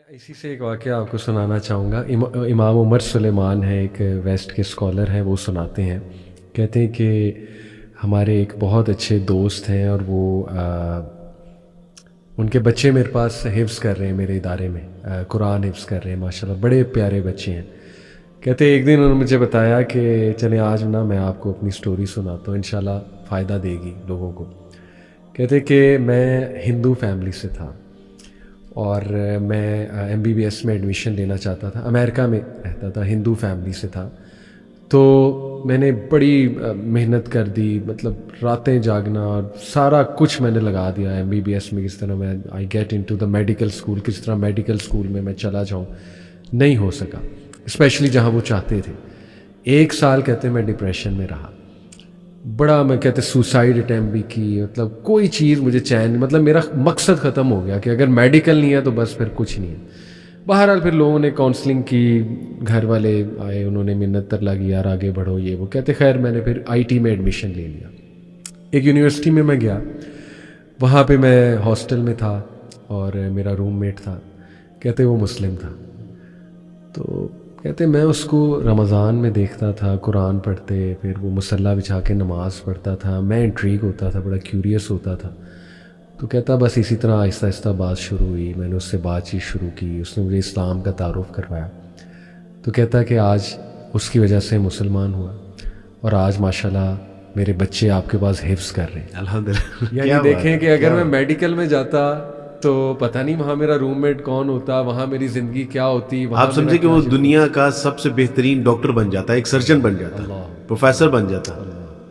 اسی سے ایک واقعہ آپ کو سنانا چاہوں گا. امام عمر سلیمان ہے، ایک ویسٹ کے اسکالر ہیں، وہ سناتے ہیں. کہتے ہیں کہ ہمارے ایک بہت اچھے دوست ہیں اور وہ ان کے بچے میرے پاس حفظ کر رہے ہیں میرے ادارے میں، قرآن حفظ کر رہے ہیں ماشاءاللہ، بڑے پیارے بچے ہیں. کہتے ایک دن انہوں نے مجھے بتایا کہ چلیں آج نا میں آپ کو اپنی سٹوری سناتا ہوں، انشاءاللہ فائدہ دے گی لوگوں کو. کہتے کہ میں ہندو فیملی سے تھا اور میں MBBS میں ایڈمیشن لینا چاہتا تھا. امریکہ میں رہتا تھا، ہندو فیملی سے تھا. تو میں نے بڑی محنت کر دی، مطلب راتیں جاگنا اور سارا کچھ میں نے لگا دیا MBBS میں. کس طرح میں I get into the medical school, کس طرح میڈیکل اسکول میں میں چلا جاؤں. نہیں ہو سکا، اسپیشلی جہاں وہ چاہتے تھے. 1 سال کہتے میں ڈپریشن میں رہا، بڑا میں کہتے سوسائڈ اٹیمپٹ بھی کی، مطلب کوئی چیز مجھے چین، مطلب میرا مقصد ختم ہو گیا کہ اگر میڈیکل نہیں ہے تو بس پھر کچھ نہیں ہے. بہرحال پھر لوگوں نے کاؤنسلنگ کی، گھر والے آئے، انہوں نے منت ترلا کی یار آگے بڑھو یہ وہ. کہتے خیر میں نے پھر IT میں ایڈمیشن لے لیا. ایک یونیورسٹی میں گیا، وہاں پہ میں ہاسٹل میں تھا اور میرا روم میٹ تھا. کہتے وہ مسلم تھا. تو کہتے میں اس کو رمضان میں دیکھتا تھا قرآن پڑھتے، پھر وہ مصلی بچھا کے نماز پڑھتا تھا. میں انٹریگ ہوتا تھا، بڑا کیوریس ہوتا تھا. تو کہتا بس اسی طرح آہستہ آہستہ بات شروع ہوئی، میں نے اس سے بات چیت شروع کی، اس نے مجھے اسلام کا تعارف کروایا. تو کہتا کہ آج اس کی وجہ سے مسلمان ہوا اور آج ماشاءاللہ میرے بچے آپ کے پاس حفظ کر رہے ہیں الحمدللہ. یعنی دیکھیں کہ اگر میں میڈیکل میں جاتا تو پتہ نہیں وہاں میرا روم میٹ کون ہوتا، وہاں میری زندگی کیا ہوتی. آپ سمجھے کہ وہ دنیا کا سب سے بہترین ڈاکٹر بن جاتا، ایک سرجن بن جاتا، پروفیسر بن جاتا،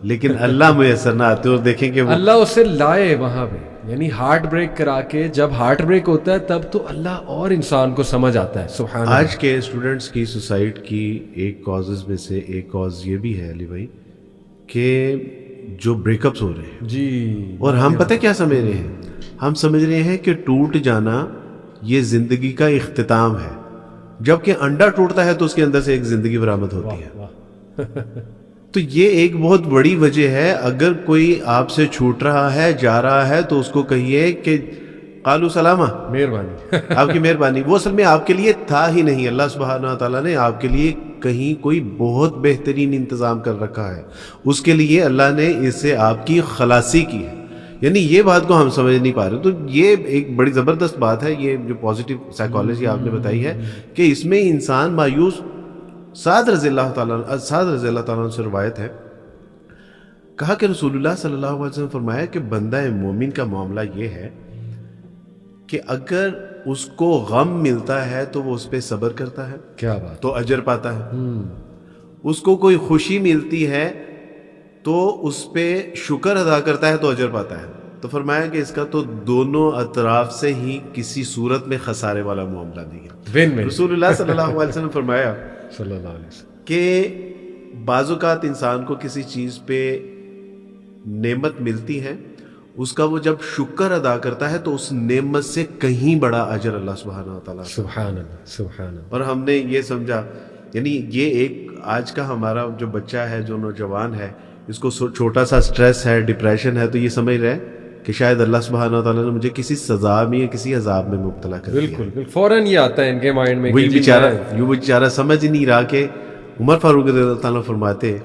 لیکن اللہ میسر نہ آتے. اور دیکھیں کہ اللہ اسے لائے وہاں پہ، یعنی ہارٹ بریک کرا کے. جب ہارٹ بریک ہوتا ہے تب تو اللہ اور انسان کو سمجھ آتا ہے. سبحان اللہ. آج کے اسٹوڈنٹس کی سوسائڈ کی ایک کازز میں سے ایک کاز یہ بھی ہے علی بھائی کہ جو بریک اپس ہو رہے ہیں جی، اور ہم پتہ کیا سمجھ رہے ہیں، ہم سمجھ رہے ہیں کہ ٹوٹ جانا یہ زندگی کا اختتام ہے، جبکہ انڈا ٹوٹتا ہے تو اس کے اندر سے ایک زندگی برآمد ہوتی ہے. تو یہ ایک بہت بڑی وجہ ہے. اگر کوئی آپ سے چھوٹ رہا ہے، جا رہا ہے، تو اس کو کہیے کہ قالوا سلامہ، مہربانی. آپ کی مہربانی. وہ اصل میں آپ کے لیے تھا ہی نہیں، اللہ سبحانہ تعالیٰ نے آپ کے لیے کہیں کوئی بہت بہترین انتظام کر رکھا ہے. اس کے لیے اللہ نے اس سے آپ کی خلاصی کی ہے. یعنی یہ بات کو ہم سمجھ نہیں پا رہے. تو یہ ایک بڑی زبردست بات ہے، یہ جو پازیٹیو سائیکالوجی آپ نے بتائی ہے کہ اس میں انسان مایوس. سعد رضی اللہ تعالیٰ سے روایت ہے، کہا کہ رسول اللہ صلی اللہ علیہ وسلم فرمایا کہ بندہ مومن کا معاملہ یہ ہے کہ اگر اس کو غم ملتا ہے تو وہ اس پہ صبر کرتا ہے، کیا بات. تو اجر پاتا ہے. اس کو کوئی خوشی ملتی ہے تو اس پہ شکر ادا کرتا ہے تو اجر پاتا ہے. تو فرمایا کہ اس کا تو دونوں اطراف سے ہی کسی صورت میں خسارے والا معاملہ نہیں ہے. رسول اللہ صلی اللہ علیہ وسلم فرمایا صلی اللہ علیہ وسلم کہ بعض اوقات انسان کو کسی چیز پہ نعمت ملتی ہے، اس کا وہ جب شکر ادا کرتا ہے تو اس نعمت سے کہیں بڑا اجر اللہ سبحانہ و تعالیٰ. سبحان اللہ، سبحان اللہ. اور ہم نے یہ سمجھا، یعنی یہ ایک آج کا ہمارا جو بچہ ہے، جو نوجوان ہے، اس کو چھوٹا سا سٹریس ہے، ڈپریشن ہے، تو یہ سمجھ رہے کہ شاید اللہ سبحانہ و تعالیٰ نے مجھے کسی سزا میں یا کسی عذاب میں مبتلا کر دیا. بالکل فوراً یہ آتا ہے ان کے مائنڈ میں. وہی بیچارہ سمجھ نہیں رہا کہ عمر فاروق رضی اللہ تعالیٰ فرماتے،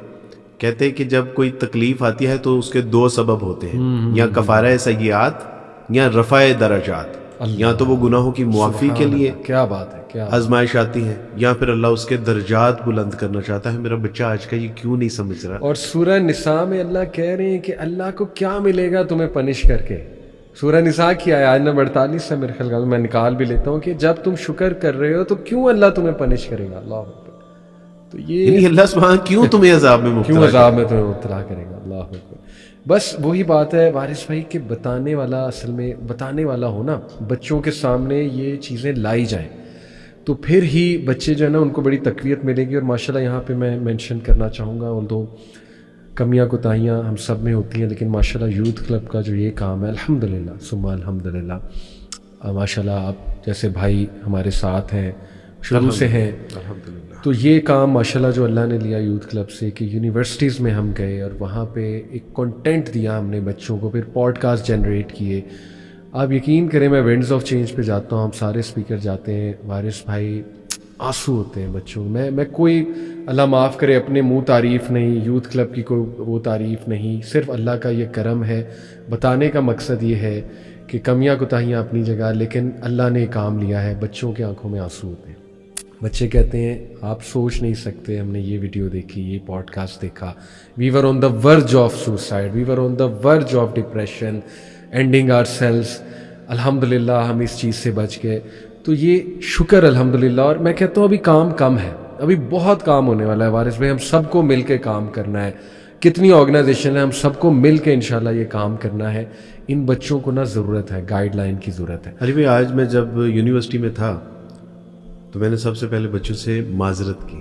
کہتے کہ جب کوئی تکلیف آتی ہے تو اس کے 2 سبب ہوتے ہیں، یا کفارہ سیئات یا رفع درجات. یا تو وہ گناہوں کی معافی کے لیے کیا بات ہے، کیا آزمائش آتی ہے، یا پھر اللہ اس کے درجات بلند کرنا چاہتا ہے. میرا بچہ آج کا یہ کیوں نہیں سمجھ رہا. اور سورہ نساء میں اللہ کہہ رہے ہیں کہ اللہ کو کیا ملے گا تمہیں پنش کر کے. سورہ نساء کی آیت نمبر 48 سے میرے خیال کا میں نکال بھی لیتا ہوں کہ جب تم شکر کر رہے ہو تو کیوں اللہ تمہیں پنش کرے گا. اللہ اکبر. تو یہ اللہ سبحانہ کیوں تمہیں عذاب میں مبتلا کرے گا. اللہ اکبر. بس وہی بات ہے وارث بھائی کہ بتانے والا، اصل میں بتانے والا ہو نا، بچوں کے سامنے یہ چیزیں لائی جائیں تو پھر ہی بچے جو ہے نا ان کو بڑی تقویت ملے گی. اور ماشاءاللہ یہاں پہ میں مینشن کرنا چاہوں گا، ان دو کمیاں کوتاہیاں ہم سب میں ہوتی ہیں، لیکن ماشاءاللہ یوتھ کلب کا جو یہ کام ہے، الحمدللہ ثم الحمدللہ، ماشاءاللہ آپ جیسے بھائی ہمارے ساتھ ہیں، شروع سے ہیں. تو یہ کام ماشاءاللہ جو اللہ نے لیا یوتھ کلب سے کہ یونیورسٹیز میں ہم گئے اور وہاں پہ ایک کنٹینٹ دیا ہم نے بچوں کو، پھر پوڈ کاسٹ جنریٹ کیے آپ یقین کریں میں ونڈز آف چینج پہ جاتا ہوں, ہم سارے اسپیکر جاتے ہیں, وارث بھائی آنسو ہوتے ہیں بچوں میں کوئی اللہ معاف کرے اپنے منہ تعریف نہیں, یوتھ کلب کی کوئی وہ تعریف نہیں, صرف اللہ کا یہ کرم ہے. بتانے کا مقصد یہ ہے کہ کمیاں کوتاہیاں اپنی جگہ, لیکن اللہ نے کام لیا ہے. بچوں کے آنکھوں میں آنسو ہوتے ہیں. بچے کہتے ہیں آپ سوچ نہیں سکتے, ہم نے یہ ویڈیو دیکھی, یہ پوڈ کاسٹ دیکھا, we were on the verge of suicide, we were on the verge of depression, ending ourselves. الحمدللہ ہم اس چیز سے بچ گئے. تو یہ شکر الحمدللہ. اور میں کہتا ہوں ابھی کام کم ہے, ابھی بہت کام ہونے والا ہے وارث بھائی. ہم سب کو مل کے کام کرنا ہے. کتنی آرگنائزیشن ہے, ہم سب کو مل کے انشاءاللہ یہ کام کرنا ہے. ان بچوں کو نا ضرورت ہے, گائیڈ لائن کی ضرورت ہے. علی بھائی آج میں جب یونیورسٹی میں تھا تو میں نے سب سے پہلے بچوں سے معذرت کی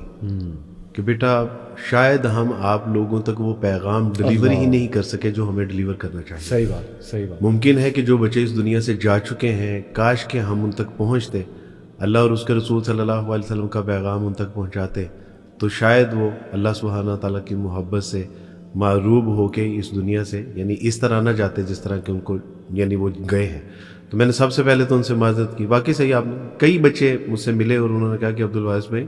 کہ بیٹا شاید ہم آپ لوگوں تک وہ پیغام ڈلیور ہی نہیں کر سکے جو ہمیں ڈلیور کرنا چاہیے. صحیح بات, صحیح بات. ممکن ہے کہ جو بچے اس دنیا سے جا چکے ہیں, کاش کہ ہم ان تک پہنچتے, اللہ اور اس کے رسول صلی اللہ علیہ وسلم کا پیغام ان تک پہنچاتے, تو شاید وہ اللہ سبحانہ تعالیٰ کی محبت سے معروب ہو کے اس دنیا سے یعنی اس طرح نہ جاتے جس طرح کہ ان کو یعنی وہ گئے ہیں. تو میں نے سب سے پہلے تو ان سے معذرت کی. باقی صحیح آپ نے, کئی بچے مجھ سے ملے اور انہوں نے کہا کہ عبدالوارث بھائی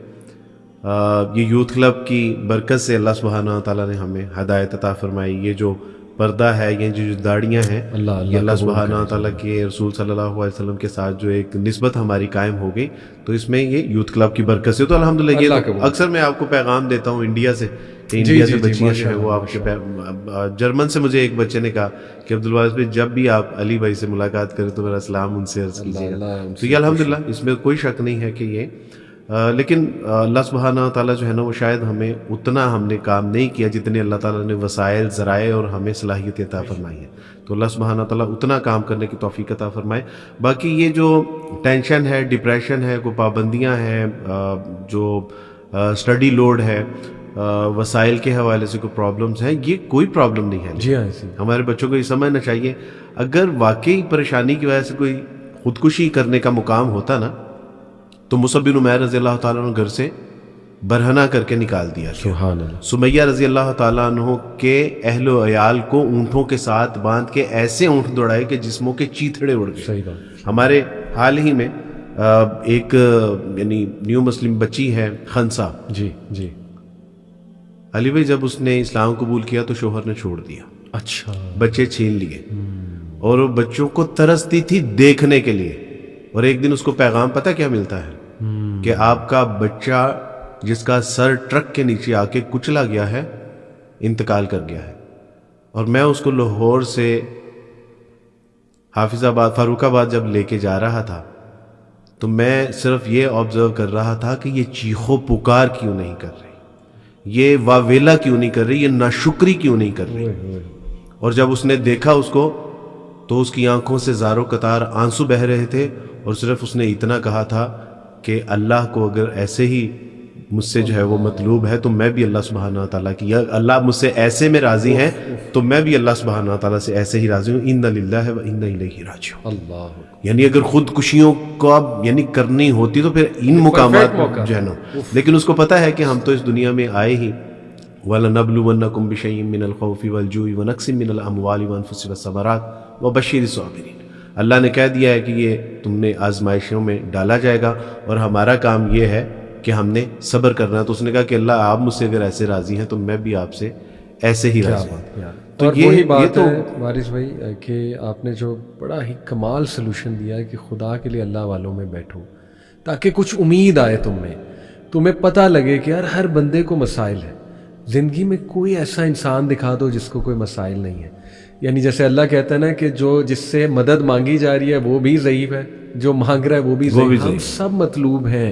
یہ یوتھ کلب کی برکت سے اللہ سبحانہ تعالیٰ نے ہمیں ہدایت عطا فرمائی. یہ جو پردہ ہے, یہ جو داڑیاں ہیں, یہ اللہ سبحانہ تعالیٰ کے رسول صلی اللہ علیہ وسلم کے ساتھ جو ایک نسبت ہماری قائم ہو گئی, تو اس میں یہ یوتھ کلب کی برکت سے. تو الحمدللہ یہ اکثر میں آپ کو پیغام دیتا ہوں انڈیا سے کہ انڈیا سے بچیاں جو ہے وہ آپ کے جرمن سے مجھے ایک بچے نے کہا کہ عبدالوارث بھائی جب بھی آپ علی بھائی سے ملاقات کریں تو میرا سلام ان سے عرض کیجیے گا. تو یہ الحمدللہ اس میں کوئی شک نہیں ہے کہ یہ لیکن اللہ سبحانہ تعالیٰ جو ہے نا وہ شاید ہمیں اتنا ہم نے کام نہیں کیا جتنے اللہ تعالیٰ نے وسائل, ذرائع اور ہمیں صلاحیت عطا فرمائی ہے. تو اللہ سبحانہ تعالیٰ اتنا کام کرنے کی توفیق عطا فرمائے. باقی یہ جو ٹینشن ہے, ڈپریشن ہے, کوئی پابندیاں ہیں, جو اسٹڈی لوڈ ہے, وسائل کے حوالے سے کوئی پرابلمز ہیں, یہ کوئی پرابلم نہیں ہے. جی ہاں, ہمارے بچوں کو یہ سمجھنا چاہیے اگر واقعی پریشانی کی وجہ سے کوئی خودکشی کرنے کا مقام ہوتا نا تو مصعب بن عمیر رضی اللہ تعالیٰ عنہ گھر سے برہنہ کر کے نکال دیا. سبحان اللہ. سمیہ رضی اللہ تعالیٰ عنہ کے اہل و عیال کو اونٹوں کے ساتھ باندھ کے ایسے اونٹ دوڑائے کہ جسموں کے چیتھڑے اڑ گئے. صحیح بات. ہمارے حال ہی میں ایک یعنی نیو مسلم بچی ہے خنسا. جی جی. علی بھائی جب اس نے اسلام قبول کیا تو شوہر نے چھوڑ دیا. اچھا. بچے چھین لیے اور وہ بچوں کو ترستی تھی دیکھنے کے لیے. اور ایک دن اس کو پیغام پتہ کیا ملتا ہے کہ آپ کا بچہ جس کا سر ٹرک کے نیچے آ کے کچلا گیا ہے انتقال کر گیا ہے. اور میں اس کو لاہور سے حافظ آباد فاروق آباد جب لے کے جا رہا تھا تو میں صرف یہ آبزرو کر رہا تھا کہ یہ چیخو پکار کیوں نہیں کر رہی, یہ واویلا کیوں نہیں کر رہی, یہ ناشکری کیوں نہیں کر رہی. اور جب اس نے دیکھا اس کو تو اس کی آنکھوں سے زاروں قطار آنسو بہہ رہے تھے اور صرف اس نے اتنا کہا تھا کہ اللہ کو اگر ایسے ہی مجھ سے جو ہے وہ مطلوب ہے تو میں بھی اللہ سبحانہ تعالیٰ کی, یا اللہ مجھ سے ایسے میں راضی ہیں تو میں بھی اللہ سبحانہ تعالیٰ سے ایسے ہی راضی ہوں. انا للہ و انا الیہ راجعون. اللہ. یعنی اگر خودکشیوں کو اب یعنی کرنی ہوتی تو پھر ان مقامات جو ہے نا, لیکن اس کو پتہ ہے کہ ہم تو اس دنیا میں آئے ہی وَلَنَبْلُوَنَّكُمْ بِشَيْءٍ مِّنَ الْخَوْفِ وَالْجُوعِ وَنَقْصٍ مِّنَ الْأَمْوَالِ وَالْأَنفُسِ وَالثَّمَرَاتِ وَبَشِّرِ الصَّابِرِينَ. اللہ نے کہہ دیا ہے کہ یہ تم نے آزمائشوں میں ڈالا جائے گا اور ہمارا کام یہ ہے کہ ہم نے صبر کرنا ہے. تو اس نے کہا کہ اللہ آپ مجھ سے اگر ایسے راضی ہیں تو میں بھی آپ سے ایسے ہی راضی ہوں. تو یہی بات ہے وارث بھائی کہ آپ نے جو بڑا ہی کمال سلوشن دیا ہے کہ خدا کے لیے اللہ والوں میں بیٹھو تاکہ کچھ امید آئے تمہیں پتہ لگے کہ یار ہر بندے کو مسائل ہے زندگی میں. کوئی ایسا انسان دکھا دو جس کو کوئی مسائل نہیں ہے. یعنی جیسے اللہ کہتا ہے نا کہ جو جس سے مدد مانگی جا رہی ہے وہ بھی ضعیف ہے, جو مانگ رہا ہے وہ بھی ضعیف. ہم سب مطلوب ہیں.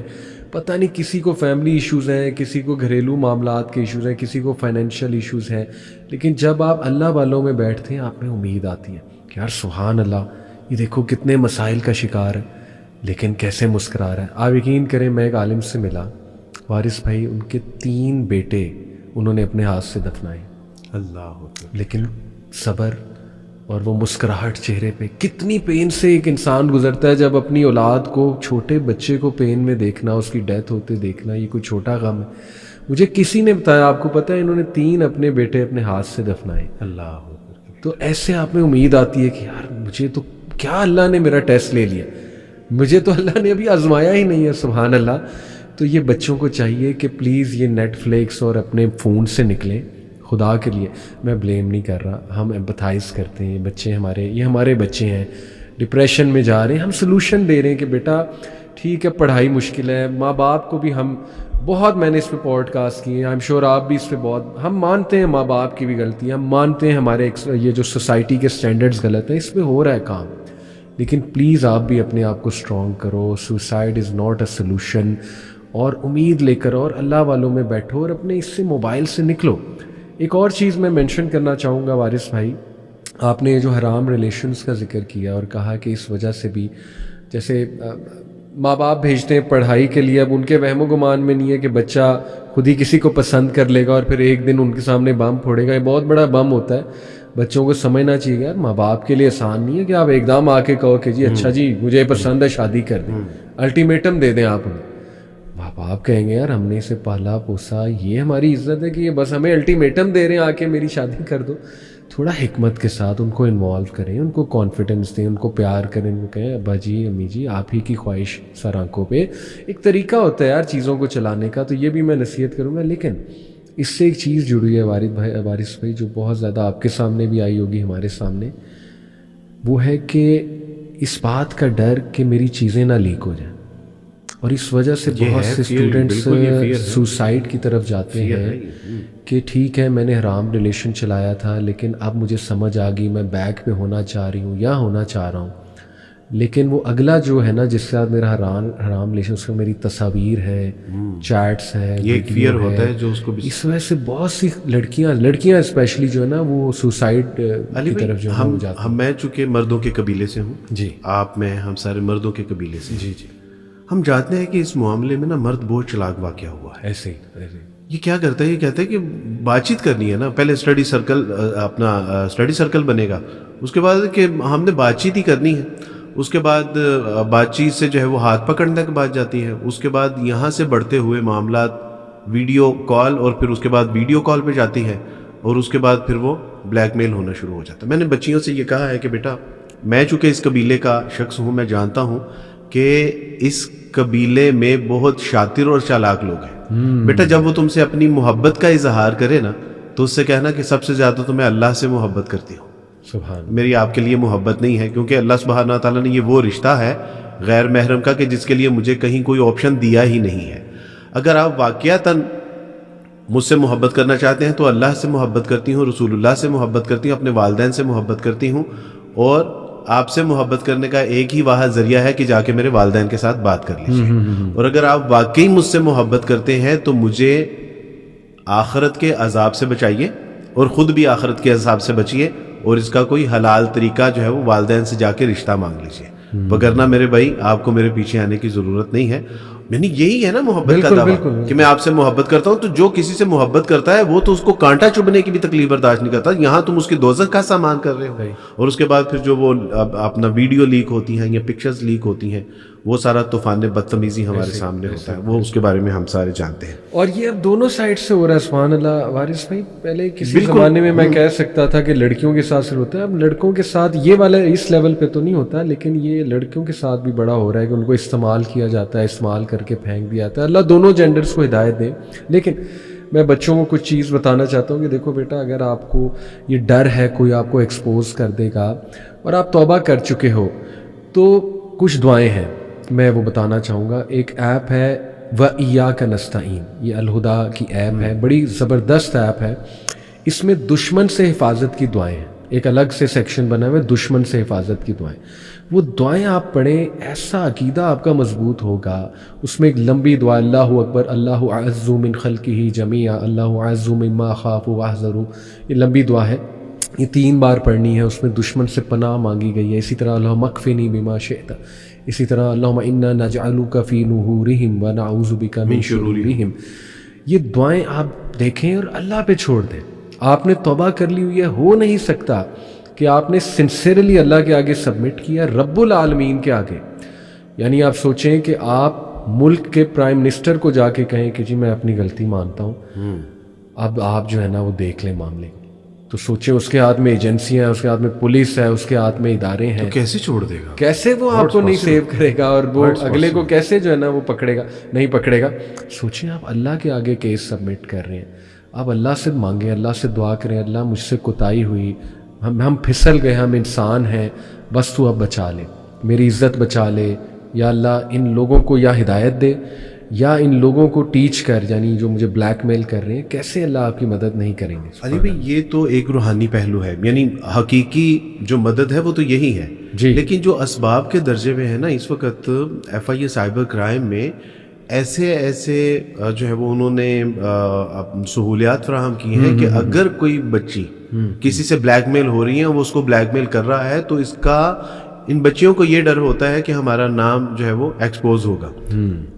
پتہ نہیں کسی کو فیملی ایشوز ہیں, کسی کو گھریلو معاملات کے ایشوز ہیں, کسی کو فائنینشیل ایشوز ہیں, لیکن جب آپ اللہ والوں میں بیٹھتے ہیں آپ میں امید آتی ہے کہ یار سبحان اللہ یہ دیکھو کتنے مسائل کا شکار ہے لیکن کیسے مسکرا رہا ہے. آپ یقین کریں میں ایک عالم سے ملا وارث بھائی, ان کے 3 بیٹے انہوں نے اپنے ہاتھ سے دفنائے. اللہ. لیکن صبر اور وہ مسکراہٹ چہرے پہ. کتنی پین سے ایک انسان گزرتا ہے جب اپنی اولاد کو, چھوٹے بچے کو پین میں دیکھنا, اس کی ڈیتھ ہوتے دیکھنا, یہ کوئی چھوٹا غم ہے. مجھے کسی نے بتایا, آپ کو پتہ ہے انہوں نے 3 اپنے بیٹے اپنے ہاتھ سے دفنائے. اللہ. تو ایسے آپ میں امید آتی ہے کہ یار مجھے تو کیا اللہ نے میرا ٹیسٹ لے لیا, مجھے تو اللہ نے ابھی آزمایا ہی نہیں ہے. سبحان اللہ. تو یہ بچوں کو چاہیے کہ پلیز یہ نیٹ فلکس اور اپنے فون سے نکلیں خدا کے لیے. میں بلیم نہیں کر رہا, ہم ایمپتھائز کرتے ہیں, بچے ہمارے, یہ ہمارے بچے ہیں, ڈپریشن میں جا رہے ہیں, ہم سلوشن دے رہے ہیں کہ بیٹا ٹھیک ہے پڑھائی مشکل ہے. ماں باپ کو بھی ہم بہت, میں نے اس پہ پوڈ کاسٹ کیے ہیں, آئی ایم شیور آپ بھی اس پہ بہت, ہم مانتے ہیں ماں باپ کی بھی غلطی ہے, ہم مانتے ہیں ہمارے یہ جو سوسائٹی کے سٹینڈرڈز غلط ہیں, اس پہ ہو رہا ہے کام. لیکن پلیز آپ بھی اپنے آپ کو اسٹرانگ کرو. Suicide is not a solution. اور امید لے کر اور اللہ والوں میں بیٹھو اور اپنے اس سے موبائل سے نکلو. ایک اور چیز میں مینشن کرنا چاہوں گا وارث بھائی, آپ نے جو حرام ریلیشنز کا ذکر کیا اور کہا کہ اس وجہ سے بھی, جیسے ماں باپ بھیجتے ہیں پڑھائی کے لیے, اب ان کے وہم و گمان میں نہیں ہے کہ بچہ خود ہی کسی کو پسند کر لے گا اور پھر ایک دن ان کے سامنے بم پھوڑے گا. یہ بہت بڑا بم ہوتا ہے. بچوں کو سمجھنا چاہیے یار ماں باپ کے لیے آسان نہیں ہے کہ آپ ایک دم آ کے کہو کہ جی اچھا جی مجھے پسند ہے شادی کر دیں. الٹیمیٹم دے دیں آپ انہیں. ماں باپ کہیں گے یار ہم نے اسے پالا پوسا, یہ ہماری عزت ہے کہ یہ بس ہمیں الٹیمیٹم دے رہے ہیں آ کے میری شادی کر دو. تھوڑا حکمت کے ساتھ ان کو انوالو کریں, ان کو کانفیڈنس دیں, ان کو پیار کریں, ان کو کہیں ابا جی امی جی آپ ہی کی خواہش سر آنکھوں پہ. ایک طریقہ ہوتا ہے یار چیزوں کو چلانے کا, تو یہ بھی میں نصیحت کروں گا. لیکن اس سے ایک چیز جڑی ہے وارث بھائی جو بہت زیادہ آپ کے سامنے بھی آئی ہوگی, ہمارے سامنے, وہ ہے کہ اس بات کا ڈر کہ میری چیزیں نہ لیک ہو جائیں. اور اس وجہ سے بہت سے اسٹوڈنٹس سوسائڈ کی طرف جاتے ہیں کہ ٹھیک ہے میں نے حرام ریلیشن چلایا تھا لیکن اب مجھے سمجھ آ گئی, میں بیک پہ ہونا چاہ رہی ہوں یا ہونا چاہ رہا ہوں, لیکن وہ اگلا جو ہے نا جس کے ساتھ میرا حرام ریلیشن, اس میں میری تصاویر ہے, چیٹس ہے, یہ ایک فیئر ہوتا ہے جو اس کو, اس وجہ سے بہت سی لڑکیاں اسپیشلی جو ہے نا وہ سوسائڈ کی طرف جو ہے جاتی ہیں. میں چونکہ مردوں کے قبیلے سے ہوں, جی آپ میں ہم سارے مردوں کے قبیلے سے, جی جی, ہم جانتے ہیں کہ اس معاملے میں نا مرد بہت چلاک واقعہ ہوا ہے. ایسے ہی یہ کیا کرتا ہے, یہ کہتا ہے کہ بات چیت کرنی ہے نا, پہلے اسٹڈی سرکل بنے گا, اس کے بعد کہ ہم نے بات چیت ہی کرنی ہے, اس کے بعد بات چیت سے جو ہے وہ ہاتھ پکڑنے کی بات جاتی ہے, اس کے بعد یہاں سے بڑھتے ہوئے معاملات ویڈیو کال, اور پھر اس کے بعد ویڈیو کال پہ جاتی ہے, اور اس کے بعد پھر وہ بلیک میل ہونا شروع ہو جاتا ہے. میں نے بچیوں سے یہ کہا ہے کہ بیٹا میں چونکہ اس قبیلے کا شخص ہوں, میں جانتا ہوں کہ اس قبیلے میں بہت شاطر اور چالاک لوگ ہیں. بیٹا جب وہ تم سے اپنی محبت کا اظہار کرے نا تو اس سے کہنا کہ سب سے زیادہ تو میں اللہ سے محبت کرتی ہوں, سبحان, میری آپ کے لیے محبت نہیں ہے, کیونکہ اللہ سبحانہ تعالیٰ نے یہ وہ رشتہ ہے غیر محرم کا کہ جس کے لیے مجھے کہیں کوئی آپشن دیا ہی نہیں ہے. اگر آپ واقعتاً مجھ سے محبت کرنا چاہتے ہیں تو اللہ سے محبت کرتی ہوں, رسول اللہ سے محبت کرتی ہوں, اپنے والدین سے محبت کرتی ہوں, اور آپ سے محبت کرنے کا ایک ہی واحد ذریعہ ہے کہ جا کے میرے والدین کے ساتھ بات کر لیجیے. اور اگر آپ واقعی مجھ سے محبت کرتے ہیں تو مجھے آخرت کے عذاب سے بچائیے, اور خود بھی آخرت کے عذاب سے بچیے, اور اس کا کوئی حلال طریقہ جو ہے وہ والدین سے جا کے رشتہ مانگ لیجیے. وگرنہ میرے بھائی آپ کو میرے پیچھے آنے کی ضرورت نہیں ہے. یعنی یہی ہے نا محبت کا دعویٰ کہ میں آپ سے محبت کرتا ہوں, تو جو کسی سے محبت کرتا ہے وہ تو اس کو کانٹا چبھنے کی بھی تکلیف برداشت نہیں کرتا. یہاں تم اس کے دوزخ کا سامان کر رہے ہو, اور اس کے بعد پھر جو وہ اپنا ویڈیو لیک ہوتی ہیں یا پکچرز لیک ہوتی ہیں, وہ سارا طوفان بدتمیزی ہمارے سامنے ہوتا ہے, وہ اس کے بارے میں ہم سارے جانتے ہیں. اور یہ اب دونوں سائڈ سے ہو رہا ہے. سبحان اللہ وارث بھائی, پہلے کسی زمانے میں کہہ سکتا تھا کہ لڑکیوں کے ساتھ صرف ہوتا ہے, اب لڑکوں کے ساتھ یہ والا اس لیول پہ تو نہیں ہوتا, لیکن یہ لڑکیوں کے ساتھ بھی بڑا ہو رہا ہے کہ ان کو استعمال کیا جاتا ہے, استعمال کر کے پھینک دیا جاتا ہے. اللہ دونوں جینڈرز کو ہدایت دے. لیکن میں بچوں کو کچھ چیز بتانا چاہتا ہوں کہ دیکھو بیٹا, اگر آپ کو یہ ڈر ہے کوئی آپ کو ایکسپوز کر دے گا اور آپ توبہ کر چکے ہو, تو کچھ دعائیں ہیں میں وہ بتانا چاہوں گا. ایک ایپ ہے وَإِيَّاكَ نَسْتَعِينُ, یہ الہدا کی ایپ ہے, بڑی زبردست ایپ ہے. اس میں دشمن سے حفاظت کی دعائیں ہیں, ایک الگ سے سیکشن بنا ہوا ہے دشمن سے حفاظت کی دعائیں. وہ دعائیں آپ پڑھیں, ایسا عقیدہ آپ کا مضبوط ہوگا. اس میں ایک لمبی دعا, اللہ اکبر, اللہ اعز من خلقہ جمیعا, اللہ اعز مما اخاف واحذر, یہ لمبی دعا ہے, یہ 3 بار پڑھنی ہے. اس میں دشمن سے پناہ مانگی گئی ہے. اسی طرح اللہم اکفنی بما شئت, اسی طرح اللہم انا نجعلک فی نحورہم ونعوذ بک من شرورہم. یہ دعائیں آپ دیکھیں اور اللہ پہ چھوڑ دیں. آپ نے توبہ کر لی ہوئی ہے, ہو نہیں سکتا کہ آپ نے سنسیئرلی اللہ کے آگے سبمٹ کیا, رب العالمین کے آگے. یعنی آپ سوچیں کہ آپ ملک کے پرائم منسٹر کو جا کے کہیں کہ جی میں اپنی غلطی مانتا ہوں, اب آپ جو ہے نا وہ دیکھ لیں معاملے. تو سوچیں اس کے ہاتھ میں ایجنسیاں ہیں, اس کے ہاتھ میں پولیس ہے, اس کے ہاتھ میں ادارے ہیں, کیسے چھوڑ دے گا, کیسے وہ آپ کو نہیں سیو کرے گا, اور وہ اگلے کو کیسے جو ہے نا وہ پکڑے گا, نہیں پکڑے گا. سوچیں آپ اللہ کے آگے کیس سبمٹ کر رہے ہیں, آپ اللہ سے مانگیں, اللہ سے دعا کریں, اللہ مجھ سے کوتاہی ہوئی, ہم پھسل گئے, ہم انسان ہیں, بس تو اب بچا لے, میری عزت بچا لے, یا اللہ ان لوگوں کو یا ہدایت دے یا ان لوگوں کو ٹیچ کر, یعنی جو مجھے بلیک میل کر رہے ہیں, کیسے اللہ آپ کی مدد نہیں کریں گے. علی بھائی یہ تو ایک روحانی پہلو ہے, یعنی حقیقی جو مدد ہے وہ تو یہی ہے جی. لیکن جو اسباب کے درجے میں ہے نا, اس وقت F I A cyber crime میں ایسے جو ہے وہ انہوں نے سہولیات فراہم کی ہیں کہ اگر کوئی بچی کسی سے بلیک میل ہو رہی ہے, وہ اس کو بلیک میل کر رہا ہے, تو اس کا ان بچیوں کو یہ ڈر ہوتا ہے کہ ہمارا نام جو ہے وہ ایکسپوز ہوگا,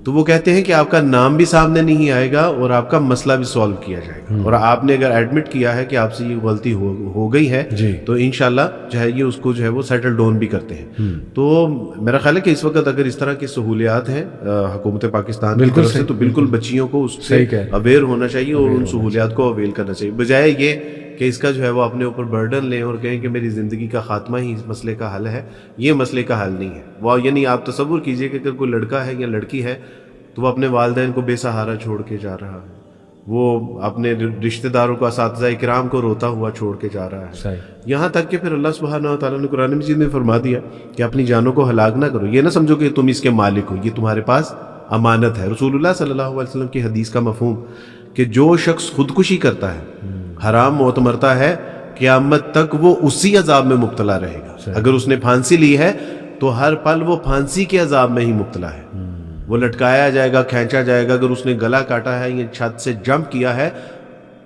تو وہ کہتے ہیں کہ آپ کا نام بھی سامنے نہیں آئے گا اور آپ کا مسئلہ بھی سالو کیا جائے گا, اور آپ نے اگر ایڈمٹ کیا ہے کہ آپ سے یہ غلطی ہو گئی ہے تو انشاءاللہ جو ہے یہ اس کو جو ہے وہ سیٹل ڈاؤن بھی کرتے ہیں. تو میرا خیال ہے کہ اس وقت اگر اس طرح کی سہولیات ہیں حکومت پاکستان کی طرف سے, تو بالکل بچیوں کو اس سے اویئر ہونا چاہیے اور ان سہولیات کو اویل کرنا چاہیے, بجائے یہ کہ اس کا جو ہے وہ اپنے اوپر برڈن لیں اور کہیں کہ میری زندگی کا خاتمہ ہی اس مسئلے کا حل ہے. یہ مسئلے کا حل نہیں ہے. وہ یعنی آپ تصور کیجئے کہ اگر کوئی لڑکا ہے یا لڑکی ہے تو وہ اپنے والدین کو بے سہارا چھوڑ کے جا رہا ہے, وہ اپنے رشتہ داروں کو, اساتذہ کرام کو روتا ہوا چھوڑ کے جا رہا ہے, یہاں تک کہ پھر اللہ سبحانہ و تعالیٰ نے قرآن مجید میں فرما دیا کہ اپنی جانوں کو ہلاک نہ کرو. یہ نہ سمجھو کہ تم اس کے مالک ہو, یہ تمہارے پاس امانت ہے. رسول اللہ صلی اللہ علیہ وسلم کی حدیث کا مفہوم کہ جو شخص خودکشی کرتا ہے, حرام موت مرتا ہے, قیامت تک وہ اسی عذاب میں مبتلا رہے گا. اگر اس نے پھانسی لی ہے تو ہر پل وہ پھانسی کے عذاب میں ہی مبتلا ہے, وہ لٹکایا جائے گا, کھینچا جائے گا. اگر اس نے گلا کاٹا ہے یا چھت سے جمپ کیا ہے,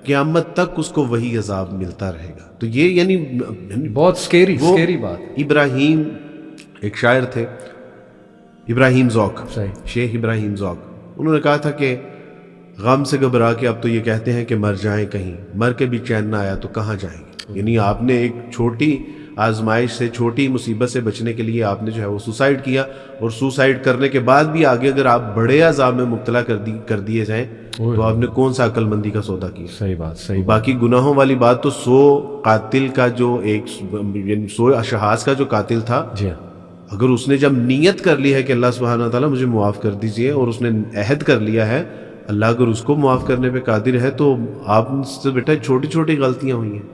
قیامت تک اس کو وہی عذاب ملتا رہے گا. تو یہ یعنی بہت سکیری بات. ابراہیم ایک شاعر تھے, ابراہیم ذوق, شیخ ابراہیم ذوق, انہوں نے کہا تھا کہ غم سے گھبرا کے اب تو یہ کہتے ہیں کہ مر جائیں, کہیں مر کے بھی چین نہ آیا تو کہاں جائیں گے. یعنی آپ نے ایک چھوٹی آزمائش سے, چھوٹی مصیبت سے بچنے کے لیے آپ نے جو ہے وہ سوسائڈ کیا, اور سوسائڈ کرنے کے بعد بھی آگے اگر آپ بڑے عذاب میں مبتلا کر دیے جائیں تو آپ نے کون سا عقل مندی کا سودا کیا. صحیح بات. باقی گناہوں والی بات تو 100 قاتل کا جو ایک 100 اشخاص کا جو قاتل تھا, اگر اس نے جب نیت کر لی ہے کہ اللہ سبحانہ و تعالیٰ مجھے معاف کر دیجئے, اور اس نے عہد کر لیا ہے, اللہ اگر اس کو معاف کرنے پہ قادر ہے, تو آپ سے بیٹا چھوٹی چھوٹی غلطیاں ہوئی ہیں.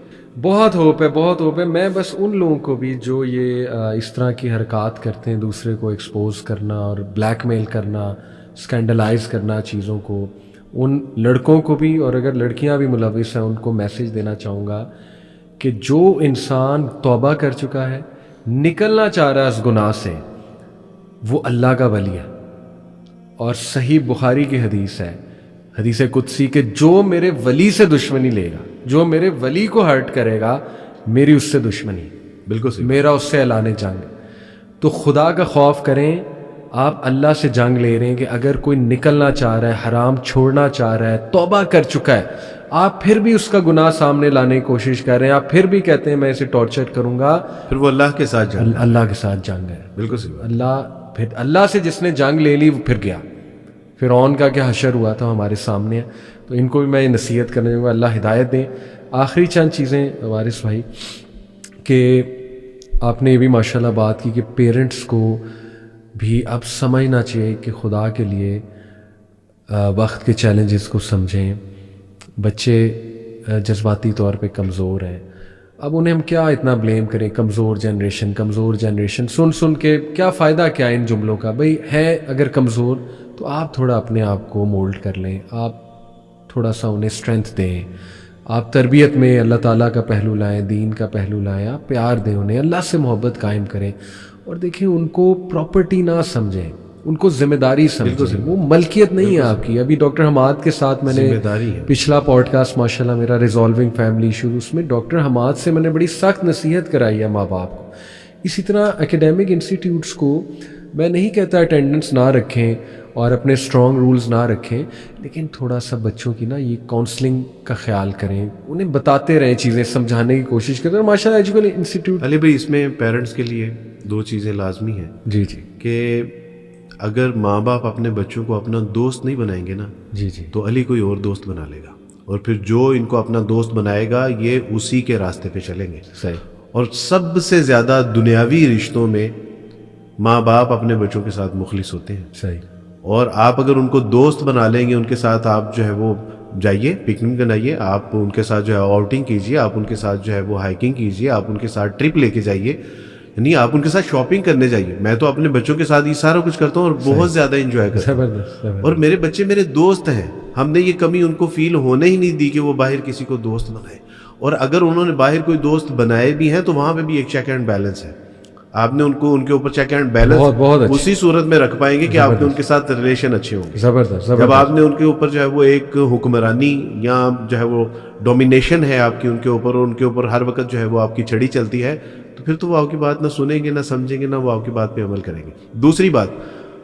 بہت ہوپ ہے. میں بس ان لوگوں کو بھی جو یہ اس طرح کی حرکات کرتے ہیں, دوسرے کو ایکسپوز کرنا اور بلیک میل کرنا, اسکینڈلائز کرنا چیزوں کو, ان لڑکوں کو بھی, اور اگر لڑکیاں بھی ملوث ہیں ان کو میسج دینا چاہوں گا کہ جو انسان توبہ کر چکا ہے, نکلنا چاہ رہا ہے اس گناہ سے, وہ اللہ کا ولی ہے. اور صحیح بخاری کی حدیث ہے, حدیث قدسی, کہ جو میرے ولی سے دشمنی لے گا, جو میرے ولی کو ہرٹ کرے گا, میری اس سے دشمنی, بالکل صحیح, میرا اس سے اعلان جنگ. تو خدا کا خوف کریں, آپ اللہ سے جنگ لے رہے ہیں کہ اگر کوئی نکلنا چاہ رہا ہے, حرام چھوڑنا چاہ رہا ہے, توبہ کر چکا ہے, آپ پھر بھی اس کا گناہ سامنے لانے کی کوشش کر رہے ہیں, آپ پھر بھی کہتے ہیں میں اسے ٹارچر کروں گا, پھر وہ اللہ کے ساتھ جنگ, اللہ کے ساتھ جنگ ہے. بالکل صحیح. اللہ سے جس نے جنگ لے لی وہ پھر گیا. فرعون کا کیا حشر ہوا تھا ہمارے سامنے ہے. تو ان کو بھی میں نصیحت کرنے چاہوں گا, اللہ ہدایت دیں. آخری چند چیزیں وارث بھائی, کہ آپ نے یہ بھی ماشاءاللہ بات کی کہ پیرنٹس کو بھی اب سمجھنا چاہیے کہ خدا کے لیے وقت کے چیلنجز کو سمجھیں. بچے جذباتی طور پہ کمزور ہیں, اب انہیں ہم کیا اتنا بلیم کریں, کمزور جنریشن سن کے کیا فائدہ کیا ان جملوں کا. بھئی ہے اگر کمزور تو آپ تھوڑا اپنے آپ کو مولڈ کر لیں, آپ تھوڑا سا انہیں اسٹرینتھ دیں, آپ تربیت میں اللہ تعالیٰ کا پہلو لائیں, دین کا پہلو لائیں, آپ پیار دیں انہیں, اللہ سے محبت قائم کریں. اور دیکھیں ان کو پراپرٹی نہ سمجھیں, ان کو ذمہ داری سمجھیں, وہ ملکیت نہیں ہے آپ کی. ابھی ڈاکٹر حماد کے ساتھ میں نے پچھلا پوڈ کاسٹ ماشاءاللہ میرا ریزالونگ فیملی ایشوز, اس میں ڈاکٹر حماد سے میں نے بڑی سخت نصیحت کرائی ہے ماں باپ کو. اسی طرح اکیڈیمک انسٹیٹیوٹس کو میں نہیں کہتا اٹینڈنس نہ رکھیں اور اپنے اسٹرانگ رولز نہ رکھیں, لیکن تھوڑا سا بچوں کی نا یہ کاؤنسلنگ کا خیال کریں, انہیں بتاتے رہیں, چیزیں سمجھانے کی کوشش کریں. اور ماشاءاللہ ایجوکیشن انسٹیٹیوٹ, علی بھائی اس میں پیرنٹس کے لیے 2 چیزیں لازمی ہیں. جی کہ اگر ماں باپ اپنے بچوں کو اپنا دوست نہیں بنائیں گے نا, جی تو علی کوئی اور دوست بنا لے گا. اور پھر جو ان کو اپنا دوست بنائے گا یہ اسی کے راستے پہ چلیں گے. صحیح. اور سب سے زیادہ دنیاوی رشتوں میں ماں باپ اپنے بچوں کے ساتھ مخلص ہوتے ہیں. صحیح. اور آپ اگر ان کو دوست بنا لیں گے، ان کے ساتھ آپ جو ہے وہ جائیے، پکنک بنائیے، آپ ان کے ساتھ جو ہے آؤٹنگ کیجیے، آپ ان کے ساتھ جو ہے وہ ہائکنگ کیجیے، آپ ان کے ساتھ ٹرپ لے کے جائیے، یعنی آپ ان کے ساتھ شاپنگ کرنے جائیے. میں تو اپنے بچوں کے ساتھ یہ سارا کچھ کرتا ہوں اور بہت زیادہ انجوائے کرتا ہوں. زبردست. اور میرے بچے میرے دوست ہیں. ہم نے یہ کمی ان کو فیل ہونے ہی نہیں دی کہ وہ باہر کسی کو دوست بنائے. اور اگر انہوں نے باہر کوئی دوست بنائے بھی ہیں تو وہاں پہ بھی ایک چیک اینڈ بیلنس ہے. آپ نے ان کے اوپر چیک اینڈ بیلنس اسی صورت میں رکھ پائیں گے کہ آپ کے ان کے ساتھ ریلیشن اچھے ہوں گے. زبردست. جب آپ نے ان کے اوپر جو ہے وہ ایک حکمرانی یا جو ہے وہ ڈومینیشن ہے آپ کی ان کے اوپر، اور ان کے اوپر ہر وقت جو ہے وہ آپ کی چھڑی چلتی ہے، تو پھر تو وہ آپ کی بات نہ سنیں گے، نہ سمجھیں گے، نہ وہ آپ کی بات پہ عمل کریں گے. دوسری بات،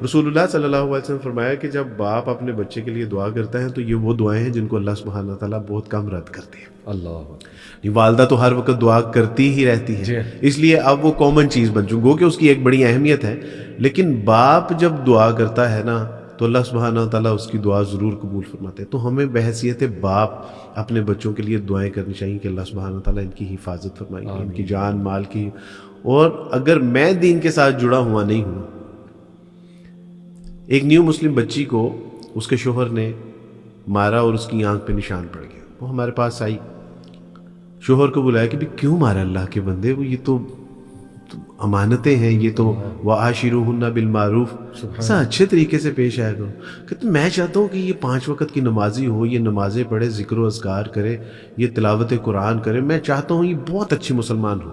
رسول اللہ صلی اللہ علیہ وسلم فرمایا کہ جب باپ اپنے بچے کے لیے دعا کرتا ہے تو یہ وہ دعائیں ہیں جن کو اللہ سبحانہ تعالیٰ بہت کم رد کرتے ہیں. اللہ. والدہ تو ہر وقت دعا کرتی ہی رہتی ہے، اس لیے اب وہ کامن چیز بن چکی، گو کہ اس کی ایک بڑی اہمیت ہے. لیکن باپ جب دعا کرتا ہے نا تو اللہ سبحانہ تعالیٰ اس کی دعا ضرور قبول فرماتے ہیں. تو ہمیں بحیثیت باپ اپنے بچوں کے لیے دعائیں کرنی چاہیے کہ اللہ سبحانہ تعالیٰ ان کی حفاظت فرمائے، ان کی جان مال کی. اور اگر میں دین کے ساتھ جڑا ہوا نہیں ہوں، ایک نیو مسلم بچی کو اس کے شوہر نے مارا اور اس کی آنکھ پہ نشان پڑ گیا. وہ ہمارے پاس آئی، شوہر کو بلایا کہ بھی کیوں مارا اللہ کے بندے، وہ یہ تو امانتیں ہیں، یہ تو وَعَاشِرُوهُنَّ بِالْمَعْرُوفِ، ایسا اچھے طریقے سے پیش آیا کرو. کہ میں چاہتا ہوں کہ یہ 5 وقت کی نمازی ہو، یہ نمازیں پڑھے، ذکر و اذکار کرے، یہ تلاوت قرآن کرے، میں چاہتا ہوں یہ بہت اچھی مسلمان ہو.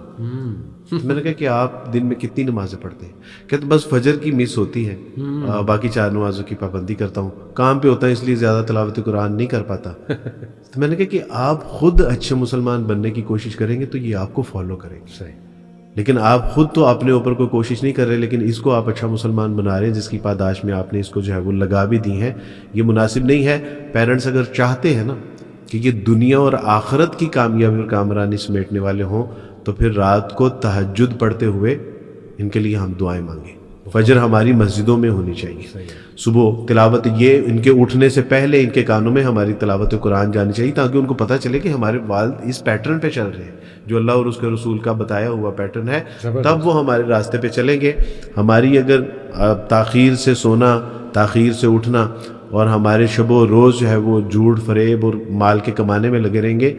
میں نے کہا کہ آپ دن میں کتنی نمازیں پڑھتے ہیں؟ کہتے بس فجر کی مس ہوتی ہے، باقی 4 نمازوں کی پابندی کرتا ہوں، کام پہ ہوتا ہے اس لیے زیادہ تلاوت قرآن نہیں کر پاتا. تو میں نے کہا کہ آپ خود اچھے مسلمان بننے کی کوشش کریں گے تو یہ آپ کو فالو کریں گے. صحیح. لیکن آپ خود تو اپنے اوپر کوئی کوشش نہیں کر رہے، لیکن اس کو آپ اچھا مسلمان بنا رہے ہیں جس کی پاداش میں آپ نے اس کو جو ہے وہ لگا بھی دی ہیں. یہ مناسب نہیں ہے. پیرنٹس اگر چاہتے ہیں نا کہ یہ دنیا اور آخرت کی کامیابی اور کامرانی سمیٹنے والے ہوں تو پھر رات کو تہجد پڑھتے ہوئے ان کے لیے ہم دعائیں مانگیں. فجر ہماری مسجدوں میں ہونی چاہیے، صبح تلاوت، یہ ان کے اٹھنے سے پہلے ان کے کانوں میں ہماری تلاوت قرآن جانی چاہیے تاکہ ان کو پتہ چلے کہ ہمارے والد اس پیٹرن پہ چل رہے ہیں جو اللہ اور اس کے رسول کا بتایا ہوا پیٹرن ہے. تب وہ ہمارے راستے پہ چلیں گے. ہماری اگر تاخیر سے سونا، تاخیر سے اٹھنا اور ہمارے شب و روز جو ہے وہ جھوٹ فریب اور مال کے کمانے میں لگے رہیں گے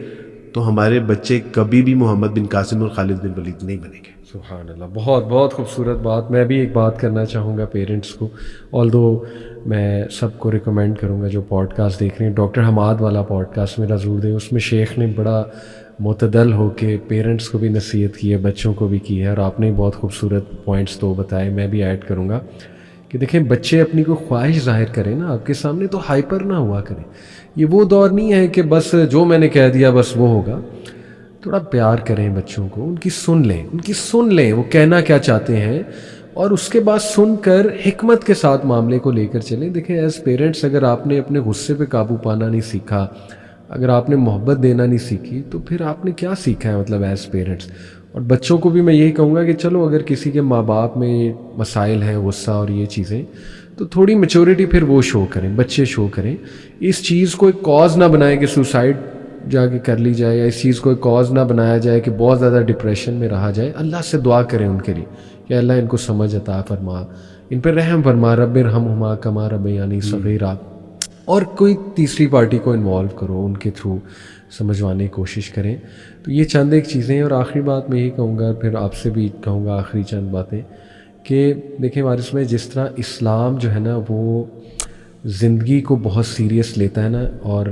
تو ہمارے بچے کبھی بھی محمد بن قاسم اور خالد بن ولید نہیں بنیں گے. سبحان اللہ. بہت بہت خوبصورت بات. میں بھی ایک بات کرنا چاہوں گا پیرنٹس کو، آلدو میں سب کو ریکمینڈ کروں گا جو پوڈ کاسٹ دیکھ رہے ہیں، ڈاکٹر حماد والا پوڈ کاسٹ میرا ضرور دیں. اس میں شیخ نے بڑا معتدل ہو کے پیرنٹس کو بھی نصیحت کی ہے، بچوں کو بھی کی ہے، اور آپ نے بہت خوبصورت پوائنٹس تو بتائے. میں بھی ایڈ کروں گا کہ دیکھیں بچے اپنی کوئی خواہش ظاہر کریں نا آپ کے سامنے تو ہائپر نہ ہوا کریں. یہ وہ دور نہیں ہے کہ بس جو میں نے کہہ دیا بس وہ ہوگا. تھوڑا پیار کریں بچوں کو، ان کی سن لیں وہ کہنا کیا چاہتے ہیں، اور اس کے بعد سن کر حکمت کے ساتھ معاملے کو لے کر چلیں. دیکھیں ایز پیرنٹس اگر آپ نے اپنے غصے پہ قابو پانا نہیں سیکھا، اگر آپ نے محبت دینا نہیں سیکھی تو پھر آپ نے کیا سیکھا ہے مطلب ایز پیرنٹس. اور بچوں کو بھی میں یہی کہوں گا کہ چلو اگر کسی کے ماں باپ میں مسائل ہیں، غصہ اور یہ چیزیں، تو تھوڑی میچورٹی پھر وہ شو کریں، بچے شو کریں. اس چیز کو ایک کاز نہ بنائیں کہ سوسائڈ جا کے کر لی جائے، یا اس چیز کو ایک کاز نہ بنایا جائے کہ بہت زیادہ ڈپریشن میں رہا جائے. اللہ سے دعا کریں ان کے لیے کہ اللہ ان کو سمجھ عطا فرما، ان پہ رحم فرما، رب ارحمہما کما ربیانی صغیرا. اور کوئی تیسری پارٹی کو انوالو کرو، ان کے تھرو سمجھوانے کی کوشش کریں. تو یہ چند ایک چیزیں ہیں. اور آخری بات میں یہی کہوں گا، پھر آپ سے بھی کہوں گا آخری چند باتیں، کہ دیکھیں وارث میں جس طرح اسلام جو ہے نا وہ زندگی کو بہت سیریس لیتا ہے نا، اور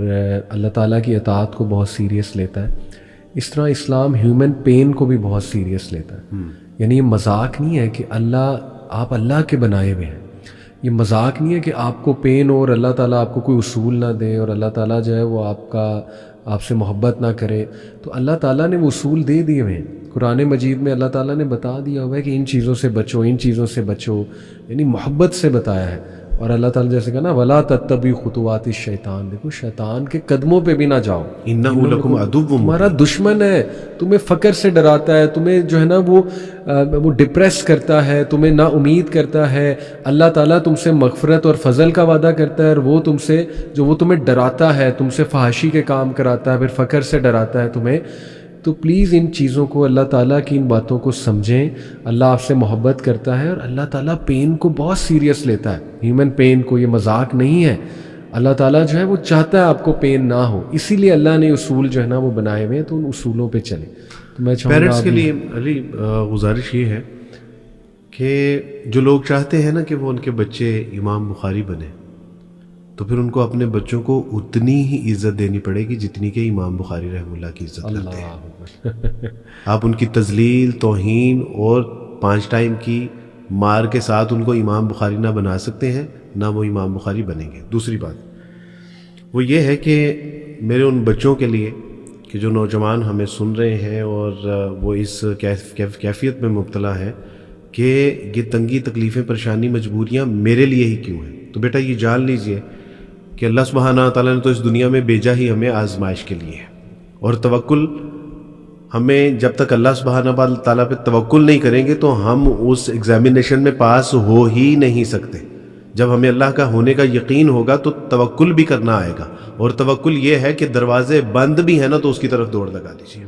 اللہ تعالیٰ کی اطاعت کو بہت سیریس لیتا ہے، اس طرح اسلام ہیومن پین کو بھی بہت سیریس لیتا ہے. یعنی یہ مذاق نہیں ہے کہ آپ اللہ کے بنائے ہوئے ہیں. یہ مذاق نہیں ہے کہ آپ کو پین ہو اور اللہ تعالیٰ آپ کو کوئی اصول نہ دے اور اللہ تعالیٰ جو ہے وہ آپ سے محبت نہ کرے. تو اللہ تعالیٰ نے وہ اصول دے دیے ہوئے ہیں. قرآن مجید میں اللہ تعالیٰ نے بتا دیا ہوا ہے کہ ان چیزوں سے بچو، ان چیزوں سے بچو، یعنی محبت سے بتایا ہے. اور اللہ تعالیٰ جیسے کہا نا ولا تتبعوا خطوات الشیطان، دیکھو شیطان کے قدموں پہ بھی نہ جاؤ، انہ لکم عدو مبین، تمہارا دشمن ہے، تمہیں فقر سے ڈراتا ہے، تمہیں جو ہے نا وہ ڈپریس کرتا ہے، تمہیں نا امید کرتا ہے۔ اللہ تعالیٰ تم سے مغفرت اور فضل کا وعدہ کرتا ہے، اور وہ تم سے جو وہ تمہیں ڈراتا ہے، تم سے فحاشی کے کام کراتا ہے، پھر فقر سے ڈراتا ہے تمہیں۔ تو پلیز ان چیزوں کو، اللہ تعالیٰ کی ان باتوں کو سمجھیں۔ اللہ آپ سے محبت کرتا ہے، اور اللہ تعالیٰ پین کو بہت سیریس لیتا ہے، ہیومن پین کو، یہ مذاق نہیں ہے۔ اللہ تعالیٰ جو ہے وہ چاہتا ہے آپ کو پین نہ ہو، اسی لیے اللہ نے اصول جو ہے نا وہ بنائے ہوئے ہیں، تو ان اصولوں پہ چلیں۔ تو میں چاہوں گا پیرنٹس کے لیے علی گزارش یہ ہے کہ جو لوگ چاہتے ہیں نا کہ وہ ان کے بچے امام بخاری بنے، تو پھر ان کو اپنے بچوں کو اتنی ہی عزت دینی پڑے گی جتنی کہ امام بخاری رحمہ اللہ کی عزت کرتے ہیں۔ آپ ان کی تذلیل، توہین اور 5 ٹائم کی مار کے ساتھ ان کو امام بخاری نہ بنا سکتے ہیں، نہ وہ امام بخاری بنیں گے۔ دوسری بات وہ یہ ہے کہ میرے ان بچوں کے لیے کہ جو نوجوان ہمیں سن رہے ہیں اور وہ اس کیفیت میں مبتلا ہے کہ یہ تنگی، تکلیفیں، پریشانی، مجبوریاں میرے لیے ہی کیوں ہیں، تو بیٹا یہ جان لیجئے کہ اللہ سبحانہ تعالیٰ نے تو اس دنیا میں بھیجا ہی ہمیں آزمائش کے لیے ہے، اور توکل ہمیں جب تک اللہ سبحانہ تعالیٰ پہ توکل نہیں کریں گے تو ہم اس ایگزامینیشن میں پاس ہو ہی نہیں سکتے۔ جب ہمیں اللہ کا ہونے کا یقین ہوگا تو توکل بھی کرنا آئے گا، اور توکل یہ ہے کہ دروازے بند بھی ہیں نا تو اس کی طرف دوڑ لگا دیجیے۔